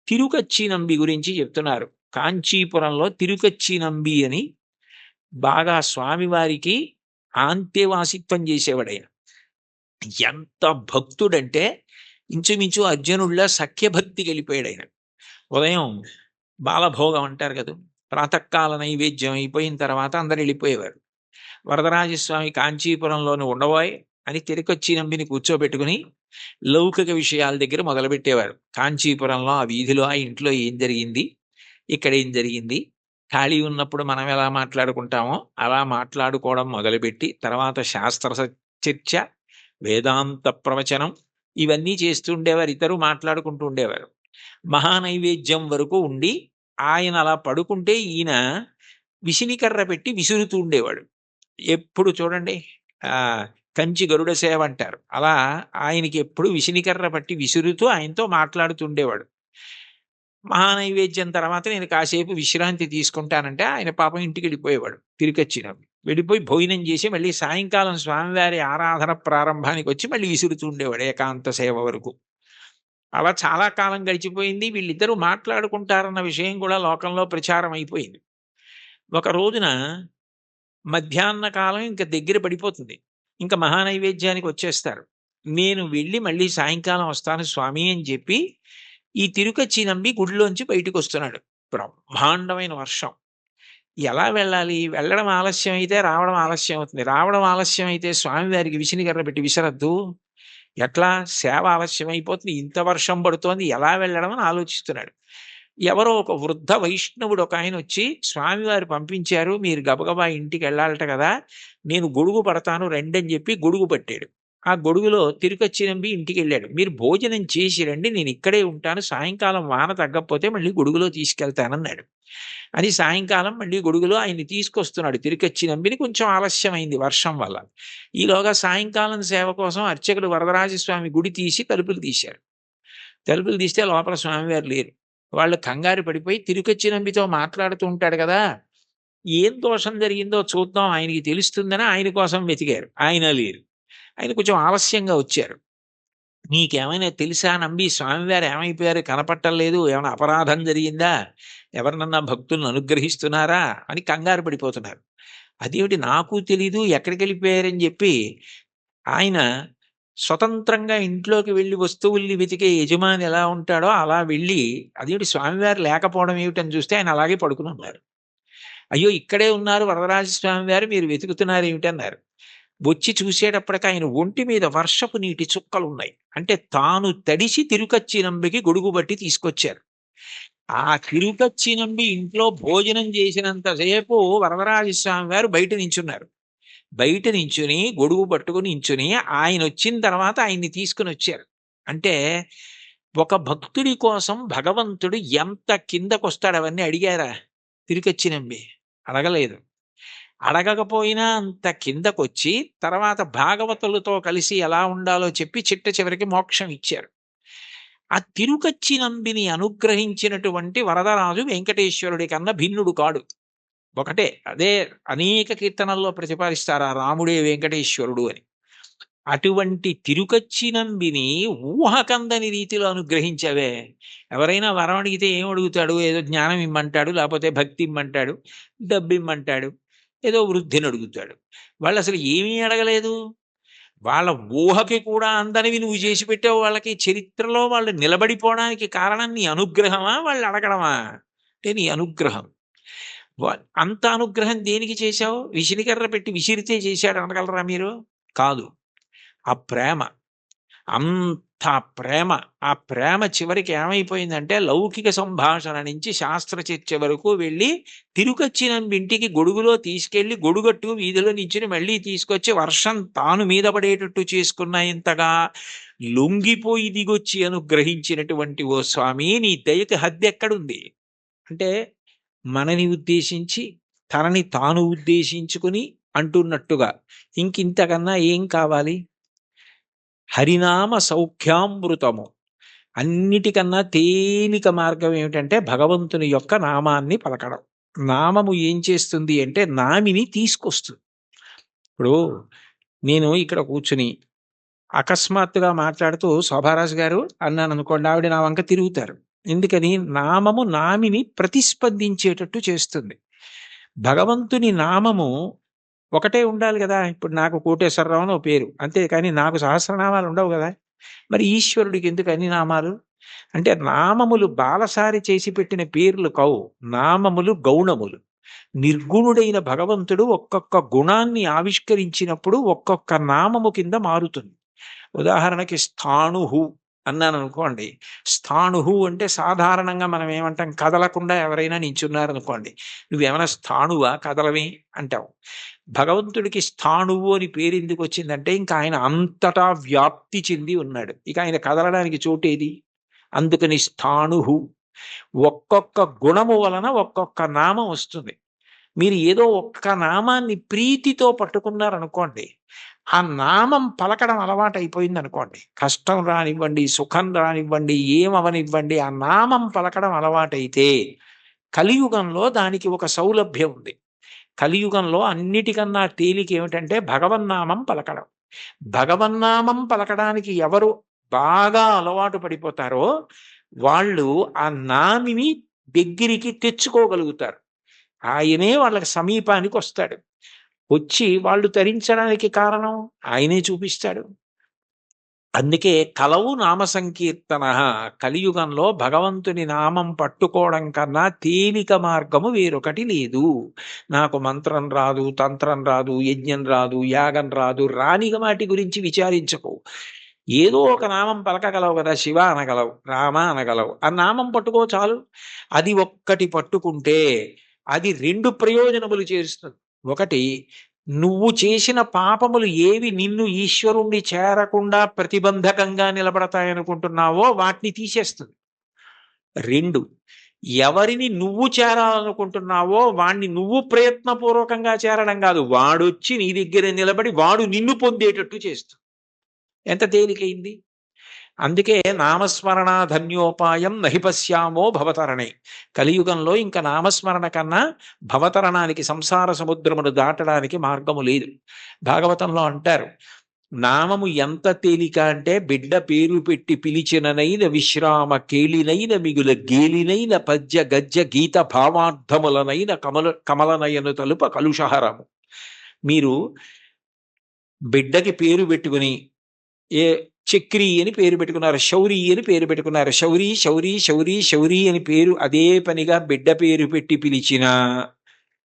తిరుకచ్చినంబి గురించి చెప్తున్నారు. కాంచీపురంలో తిరుకచ్చినంబి అని బాగా స్వామివారికి ఆంత్యవాసిత్వం చేసేవాడైన. ఎంత భక్తుడంటే ఇంచుమించు అర్జునుడిలా సఖ్యభక్తికి వెళ్ళిపోయాడు ఆయన. ఉదయం బాలభోగం అంటారు కదా, ప్రాతకాల నైవేద్యం అయిపోయిన తర్వాత అందరు వెళ్ళిపోయేవారు. వరదరాజస్వామి కాంచీపురంలోని ఉండబోయ్ అని తిరుకొచ్చి నంబిని కూర్చోబెట్టుకుని లౌకిక విషయాల దగ్గర మొదలుపెట్టేవారు. కాంచీపురంలో ఆ వీధిలో ఆ ఇంట్లో ఏం జరిగింది, ఇక్కడ ఏం జరిగింది, ఖాళీ ఉన్నప్పుడు మనం ఎలా మాట్లాడుకుంటామో అలా మాట్లాడుకోవడం మొదలుపెట్టి తర్వాత శాస్త్ర చర్చ, వేదాంత ప్రవచనం ఇవన్నీ చేస్తూ ఉండేవారు. ఇద్దరు మాట్లాడుకుంటూ ఉండేవారు. మహానైవేద్యం వరకు ఉండి ఆయన అలా పడుకుంటే ఈయన విసినికర్ర పెట్టి విసురుతూ ఉండేవాడు. ఎప్పుడు చూడండి ఆ కంచి గరుడ సేవ అంటారు, అలా ఆయనకి ఎప్పుడు విసినికర్ర పట్టి విసురుతూ ఆయనతో మాట్లాడుతుండేవాడు. మహానైవేద్యం తర్వాత నేను కాసేపు విశ్రాంతి తీసుకుంటానంటే ఆయన పాపం ఇంటికి వెళ్ళిపోయేవాడు. తిరిగొచ్చినప్పుడు వెళ్ళిపోయి భోజనం చేసి మళ్ళీ సాయంకాలం స్వామివారి ఆరాధన ప్రారంభానికి వచ్చి మళ్ళీ విసురుతూ ఉండేవాడు ఏకాంత సేవ వరకు. అలా చాలా కాలం గడిచిపోయింది. వీళ్ళిద్దరూ మాట్లాడుకుంటారన్న విషయం కూడా లోకంలో ప్రచారం అయిపోయింది. ఒక రోజున మధ్యాహ్న కాలం ఇంక దగ్గర పడిపోతుంది. ఇంక మహానైవేద్యానికి వచ్చేస్తారు. నేను వెళ్ళి మళ్ళీ సాయంకాలం వస్తాను స్వామి అని చెప్పి ఈ తిరుకచ్చి నంబి గుడిలోంచి బయటకొస్తున్నాడు. బ్రహ్మాండమైన వర్షం. ఎలా వెళ్ళాలి? వెళ్ళడం ఆలస్యం అయితే రావడం ఆలస్యం అవుతుంది. రావడం ఆలస్యం అయితే స్వామివారికి విసినికర్ర పెట్టి విసరద్దు. ఎట్లా? సేవ ఆలస్యం అయిపోతుంది. ఇంత వర్షం పడుతోంది. ఎలా వెళ్ళడం అని ఆలోచిస్తున్నాడు. ఎవరో ఒక వృద్ధ వైష్ణవుడు ఒక ఆయన వచ్చి, స్వామివారు పంపించారు, మీరు గబగబా ఇంటికి వెళ్ళాలట కదా, నేను గొడుగు పడతాను రండని చెప్పి గొడుగు పట్టాడు. ఆ గొడుగులో తిరుకొచ్చి నంబి ఇంటికి వెళ్ళాడు. మీరు భోజనం చేసి రండి, నేను ఇక్కడే ఉంటాను, సాయంకాలం వాన తగ్గకపోతే మళ్ళీ గొడుగులో తీసుకెళ్తానన్నాడు. అని సాయంకాలం మళ్ళీ గొడుగులో ఆయన్ని తీసుకొస్తున్నాడు. తిరుకొచ్చి నంబిని కొంచెం ఆలస్యమైంది వర్షం వల్ల. ఈలోగా సాయంకాలం సేవ కోసం అర్చకుడు వరదరాజస్వామి గుడి తీసి తలుపులు తీశారు. తలుపులు తీస్తే లోపల స్వామివారు లేరు. వాళ్ళు కంగారు పడిపోయి తిరుకొచ్చి నంబితో మాట్లాడుతూ ఉంటాడు కదా, ఏం దోషం జరిగిందో చూద్దాం ఆయనకి తెలుస్తుందని ఆయన కోసం వెతికారు. ఆయన లేరు. ఆయన కొంచెం ఆలస్యంగా వచ్చారు. నీకేమైనా తెలుసా నంబి, స్వామివారు ఏమైపోయారు, కనపట్టలేదు, ఏమైనా అపరాధం జరిగిందా, ఎవరినన్నా భక్తులను అనుగ్రహిస్తున్నారా అని కంగారు పడిపోతున్నారు. అదేమిటి నాకు తెలీదు, ఎక్కడికి వెళ్ళిపోయారని చెప్పి ఆయన స్వతంత్రంగా ఇంట్లోకి వెళ్ళి వస్తువుల్ని వెతికే యజమాని ఎలా ఉంటాడో అలా వెళ్ళి, అదేమిటి స్వామివారు లేకపోవడం ఏమిటని చూస్తే ఆయన అలాగే పడుకుని ఉన్నారు. అయ్యో ఇక్కడే ఉన్నారు వరదరాజస్వామి వారు, మీరు వెతుకుతున్నారు ఏమిటన్నారు. వచ్చి చూసేటప్పటికి ఆయన ఒంటి మీద వర్షపు నీటి చుక్కలున్నాయి. అంటే తాను తడిసి తిరుకచ్చినంబికి గొడుగు బట్టి తీసుకొచ్చారు. ఆ తిరుకచ్చినంబి ఇంట్లో భోజనం చేసినంతసేపు వరదరాజస్వామి వారు బయట నించున్నారు. బయట నించుని గొడుగు పట్టుకుని నించుని ఆయన వచ్చిన తర్వాత ఆయన్ని తీసుకుని వచ్చారు. అంటే ఒక భక్తుడి కోసం భగవంతుడు ఎంత కిందకొస్తాడు అవన్నీ అడిగారా తిరిగొచ్చినంబి? అడగలేదు. అడగకపోయినా అంత కిందకొచ్చి తర్వాత భాగవతులతో కలిసి ఎలా ఉండాలో చెప్పి చిట్ట చివరికి మోక్షం ఇచ్చారు. ఆ తిరుకచ్చినంబిని అనుగ్రహించినటువంటి వరదరాజు వెంకటేశ్వరుడి కన్నా భిన్నుడు కాడు. ఒకటే, అదే అనేక కీర్తనల్లో ప్రతిపాదిస్తారు ఆ రాముడే వెంకటేశ్వరుడు అని. అటువంటి తిరుకచ్చినంబిని ఊహకందని రీతిలో అనుగ్రహించవే. ఎవరైనా వరం అడిగితే ఏం అడుగుతాడు? ఏదో జ్ఞానం ఇమ్మంటాడు, లేకపోతే భక్తి ఇమ్మంటాడు, డబ్బు ఇమ్మంటాడు, ఏదో వృద్ధిని అడుగుతాడు. వాళ్ళు అసలు ఏమీ అడగలేదు. వాళ్ళ ఊహకి కూడా అందనివి నువ్వు చేసి పెట్టావు. వాళ్ళకి చరిత్రలో వాళ్ళు నిలబడిపోవడానికి కారణం నీ అనుగ్రహమా, వాళ్ళు అడగడమా? అంటే నీ అనుగ్రహం. అంత అనుగ్రహం దేనికి చేశావు? విసినికర్ర పెట్టి విసిరితే చేశాడు అనగలరా మీరు? కాదు. ఆ ప్రేమ, అంత ప్రేమ, ఆ ప్రేమ చివరికి ఏమైపోయిందంటే లౌకిక సంభాషణ నుంచి శాస్త్ర చర్చ వరకు వెళ్ళి తిరుకొచ్చిన ఇంటికి గొడుగులో తీసుకెళ్లి గొడుగట్టు వీధిలో నించుని మళ్ళీ తీసుకొచ్చి వర్షం తాను మీద పడేటట్టు చేసుకున్న ఇంతగా లొంగిపోయి దిగొచ్చి అనుగ్రహించినటువంటి ఓ స్వామి, నీ దయకి హద్దెక్కడుంది? అంటే మనని ఉద్దేశించి తనని తాను ఉద్దేశించుకుని అంటున్నట్టుగా ఇంకింతకన్నా ఏం కావాలి? హరినామ సౌఖ్యామృతము. అన్నిటికన్నా తేలిక మార్గం ఏమిటంటే భగవంతుని యొక్క నామాన్ని పలకడం. నామము ఏం చేస్తుంది అంటే నామిని తీసుకొస్తుంది. ఇప్పుడు నేను ఇక్కడ కూర్చుని అకస్మాత్తుగా మాట్లాడుతూ శోభారాజు గారు అన్నాను అనుకోండి, ఆవిడ నా వంక తిరుగుతారు. ఎందుకని? నామము నామిని ప్రతిస్పందించేటట్టు చేస్తుంది. భగవంతుని నామము ఒకటే ఉండాలి గదా! ఇప్పుడు నాకు కోటేశ్వరరావు అని ఓ పేరు. అంతేకాని నాకు సహస్రనామాలు ఉండవు గదా! మరి ఈశ్వరుడికి ఎందుకు అన్ని నామాలు? అంటే నామములు బాలసారి చేసి పెట్టిన పేర్లు కావు. నామములు గౌణములు. నిర్గుణుడైన భగవంతుడు ఒక్కొక్క గుణాన్ని ఆవిష్కరించినప్పుడు ఒక్కొక్క నామము కింద మారుతుంది. ఉదాహరణకి స్థాణుహు అన్నాననుకోండి. స్థాణుహు అంటే సాధారణంగా మనం ఏమంటాం? కదలకుండా ఎవరైనా నించున్నారనుకోండి. "నువ్వేమైనా స్థాణువా? కదలవే" అంటాం. భగవంతుడికి స్థాణువు అని పేరెందుకొచ్చిందంటే, ఇంక ఆయన అంతటా వ్యాప్తి చెంది ఉన్నాడు. ఇక ఆయన కదలడానికి చోటేది? అందుకని స్థాణుహు. ఒక్కొక్క గుణము వలన ఒక్కొక్క నామం వస్తుంది. మీరు ఏదో ఒక్క నామాన్ని ప్రీతితో పట్టుకున్నారనుకోండి, ఆ నామం పలకడం అలవాటయిపోయిందనుకోండి. కష్టం రానివ్వండి, సుఖం రానివ్వండి, ఏమవనివ్వండి, ఆ నామం పలకడం అలవాటైతే, కలియుగంలో దానికి ఒక సౌలభ్యం ఉంది. కలియుగంలో అన్నిటికన్నా తేలికేమిటంటే భగవన్నామం పలకడం. భగవన్నామం పలకడానికి ఎవరు బాగా అలవాటు పడిపోతారో, వాళ్ళు ఆ నామిని దగ్గరికి తెచ్చుకోగలుగుతారు. ఆయనే వాళ్ళకి సమీపానికొస్తాడు. వచ్చి వాళ్ళు తరించడానికి కారణం ఆయనే చూపిస్తాడు. అందుకే కలవు నామ సంకీర్తన. కలియుగంలో భగవంతుని నామం పట్టుకోవడం కన్నా తేలిక మార్గము వేరొకటి లేదు. నాకు మంత్రం రాదు, తంత్రం రాదు, యజ్ఞం రాదు, యాగం రాదు, రాని వాటి గురించి విచారించకు. ఏదో ఒక నామం పలకగలవు కదా! శివ అనగలవు, రామ అనగలవు. ఆ నామం పట్టుకో చాలు. అది ఒక్కటి పట్టుకుంటే అది 2 ప్రయోజనములు చేస్తుంది. ఒకటి, నువ్వు చేసిన పాపములు ఏవి నిన్ను ఈశ్వరుణ్ణి చేరకుండా ప్రతిబంధకంగా నిలబడతాయనుకుంటున్నావో వాటిని తీసేస్తుంది. 2, ఎవరిని నువ్వు చేరాలనుకుంటున్నావో వాణ్ణి నువ్వు ప్రయత్నపూర్వకంగా చేరడం కాదు. వాడొచ్చి నీ దగ్గర నిలబడి వాడు నిన్ను పొందేటట్టు చేస్తుంది. ఎంత తేలికైంది! అందుకే నామస్మరణ ధన్యోపాయం నహి పశ్యామో భవతరణే. కలియుగంలో ఇంకా నామస్మరణ కన్నా భవతరణానికి, సంసార సముద్రమును దాటడానికి మార్గము లేదు. భాగవతంలో అంటారు, నామము ఎంత తేలిక అంటే, బిడ్డ పేరు పెట్టి పిలిచిననైన విశ్రామ కేళినైన మిగుల గేలినైన పద్య గజ్జ గీత భావార్థములనైన కమలనయను తలుప కలుషహరము. మీరు బిడ్డకి పేరు పెట్టుకుని ఏ చక్రి అని పేరు పెట్టుకున్నారు, శౌరి అని పేరు పెట్టుకున్నారు. శౌరి శౌరి శౌరి శౌరి అని పేరు అదే పనిగా బిడ్డ పేరు పెట్టి పిలిచినా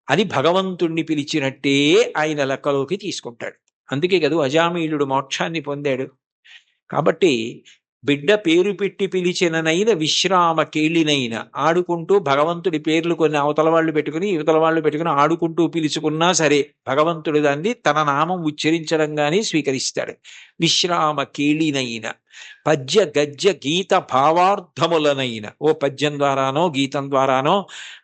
అది భగవంతుణ్ణి పిలిచినట్టే ఆయన లెక్కలోకి తీసుకుంటాడు. అందుకే కదా అజామీళుడు మోక్షాన్ని పొందాడు. కాబట్టి బిడ్డ పేరు పెట్టి పిలిచిననైన విశ్రామ కేళినైన, ఆడుకుంటూ భగవంతుడి పేర్లు కొన్ని అవతల వాళ్ళు పెట్టుకుని యువతల వాళ్ళు పెట్టుకుని ఆడుకుంటూ పిలుచుకున్నా సరే భగవంతుడు దాన్ని తన నామం ఉచ్చరించడం గానీ స్వీకరిస్తాడు. విశ్రామ కేళినైన పద్య గద్య గీత భావార్థములనైన, ఓ పద్యం ద్వారానో గీతం ద్వారానో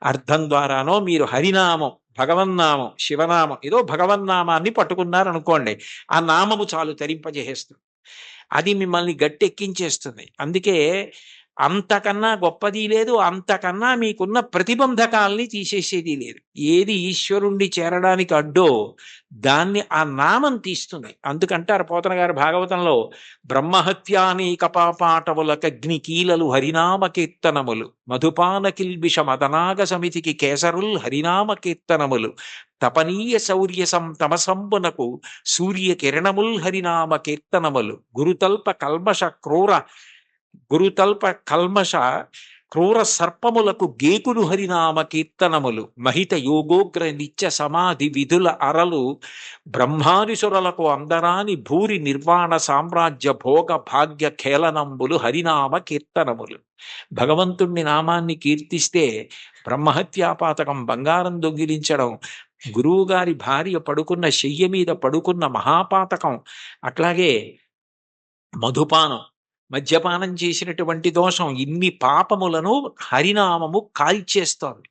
అర్థం ద్వారానో మీరు హరినామం, భగవన్నామం, శివనామం, ఏదో భగవన్నామాన్ని పట్టుకున్నారనుకోండి, ఆ నామము చాలు తరింపజేస్తుంది. అది మిమ్మల్ని గట్టెక్కించేస్తుంది. అందుకే అంతకన్నా గొప్పది లేదు, అంతకన్నా మీకున్న ప్రతిబంధకాల్ని తీసేసేది లేదు. ఏది ఈశ్వరుణ్ణి చేరడానికి అడ్డో దాన్ని ఆ నామం తీస్తుంది. అందుకంటారు పోతన గారు భాగవతంలో, బ్రహ్మహత్యానేక పాపాటవులకగ్ని కీలలు హరినామ కీర్తనములు, మధుపాన కిల్బిష మదనాగ సమితికి కేసరుల్ హరినామ కీర్తనములు, తపనీయ శౌర్య తమసంబునకు సూర్య కిరణముల్ హరినామ కీర్తనములు, గురుతల్ప కల్మష క్రూర సర్పములకు గేకులు హరినామ కీర్తనములు, మహిత యోగోగ్ర నిత్య సమాధి విధుల అరలు, బ్రహ్మాదిసురలకు అందరాని భూరి నిర్వాణ సామ్రాజ్య భోగ భాగ్య ఖేళనంబులు హరినామ కీర్తనములు. భగవంతుణ్ణి నామాన్ని కీర్తిస్తే బ్రహ్మహత్యాపాతకం, బంగారం దొంగిలించడం, గురువుగారి భార్య పడుకున్న శయ్య మీద పడుకున్న మహాపాతకం, అట్లాగే మధుపానం, మద్యపానం చేసినటువంటి దోషం, ఇన్ని పాపములను హరినామము కాల్చేస్తోంది.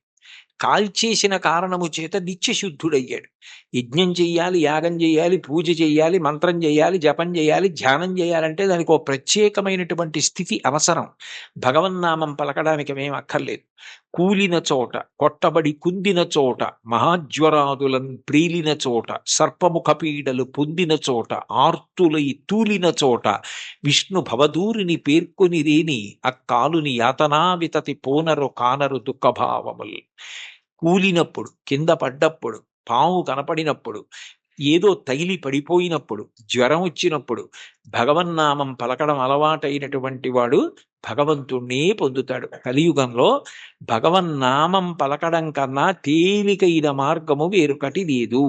కాల్చేసిన కారణము చేత నిత్యశుద్ధుడయ్యాడు. యజ్ఞం చెయ్యాలి, యాగం చెయ్యాలి, పూజ చెయ్యాలి, మంత్రం చెయ్యాలి, జపం చేయాలి, ధ్యానం చేయాలంటే దానికి ఒక ప్రత్యేకమైనటువంటి స్థితి అవసరం. భగవన్నామం పలకడానికి మేము అక్కర్లేదు. కూలిన చోట, కొట్టబడి కుందిన చోట, మహాజ్వరాదులన్ ప్రీలిన చోట, సర్పముఖ పీడలు పొందిన చోట, ఆర్తులై తూలిన చోట, విష్ణు భవదూరిని పేర్కొని రేని అక్కాలుని యాతనా వితతి పోనరు కానరు దుఃఖభావముల్. కూలినప్పుడు, కింద పడ్డప్పుడు, పాము కనపడినప్పుడు, ఏదో తగిలి పడిపోయినప్పుడు, జ్వరం వచ్చినప్పుడు భగవన్నామం పలకడం అలవాటైనటువంటి వాడు భగవంతుణ్ణే పొందుతాడు. కలియుగంలో భగవన్నామం పలకడం కన్నా తేలికైన మార్గము వేరొకటి లేదు.